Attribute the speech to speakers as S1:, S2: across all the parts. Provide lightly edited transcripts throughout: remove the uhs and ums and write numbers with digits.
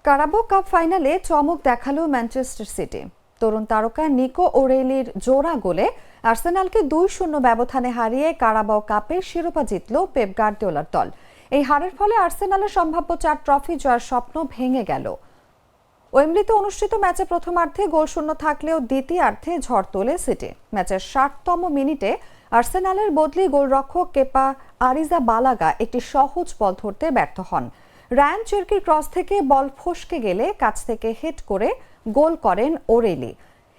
S1: কারাবো cup ফাইনালে চমক দেখালো ম্যানচেস্টার সিটি। তরুণ তারকা নিকো ওরেলির জোড়া গোলে আর্সেনালকে 2-0 ব্যবধানে হারিয়ে কারাবাও কাপের শিরোপা জিতল পেপ গার্দিওলার দল। এই হারের ফলে আর্সেনালের সম্ভাব্য 4 ট্রফি জয়ের স্বপ্ন ভেঙে গেল। ওয়েম্বলিতে অনুষ্ঠিত ম্যাচে প্রথমার্ধে গোলশূন্য থাকলেও দ্বিতীয়ার্ধে ঝড় তোলে সিটি। ম্যাচের 60তম মিনিটে আর্সেনালের বদলি গোলরক্ষক কেপা আরিজাবালাগা একটি সহজ বল ধরতে ব্যর্থ হন। রায়ান চেরকির ক্রস থেকে বল ফসকে গেলে কাছ থেকে হেড করে গোল করেন ওরেলি।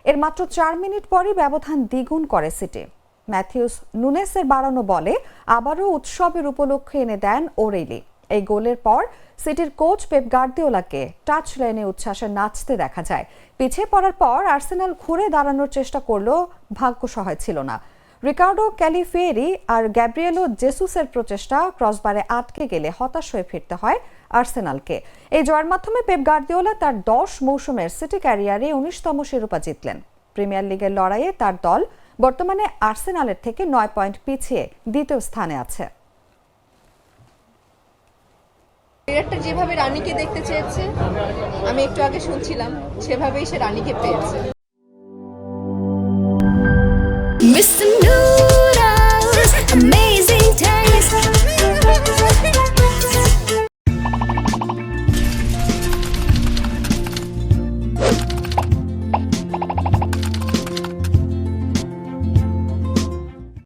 S1: এর মাত্র 4 মিনিট পরই ব্যবধান দ্বিগুণ করে সিটি। ম্যাথিউস নুনেসের বাড়ানো বলে আবারও উৎসবের উপলক্ষে এনে দেন ওরেলি। এই গোলের পর সিটির কোচ পেপ গার্দিওলাকে টাচ লাইনে উচ্ছ্বাসে নাচতে দেখা যায়। পিছিয়ে পড়ার পর আর্সেনাল ঘুরে দাঁড়ানোর চেষ্টা করলেও ভাগ্য সহায় ছিল না। রিকার্ডো ক্যালিফিয়েরি আর গ্যাব্রিয়েলো জেসুসের প্রচেষ্টা ক্রসবারে আটকে গেলে হতাশ হয়ে ফিরতে হয় আর্সেনালকে। এই জয়ের মাধ্যমে পেপ গার্দিওলা তার 10 মৌসুমের সিটি ক্যারিয়ারে 19তম শিরোপা জিতলেন। প্রিমিয়ার লিগের লড়াইয়ে তার দল বর্তমানে আর্সেনালের থেকে 9 পয়েন্ট পিছিয়ে দ্বিতীয় স্থানে আছে।
S2: ডিরেক্টর যেভাবে রানীকে দেখতে চেয়েছে, আমি একটু আগে শুনছিলাম, সেভাবেই সে রানীকে পেয়েছে।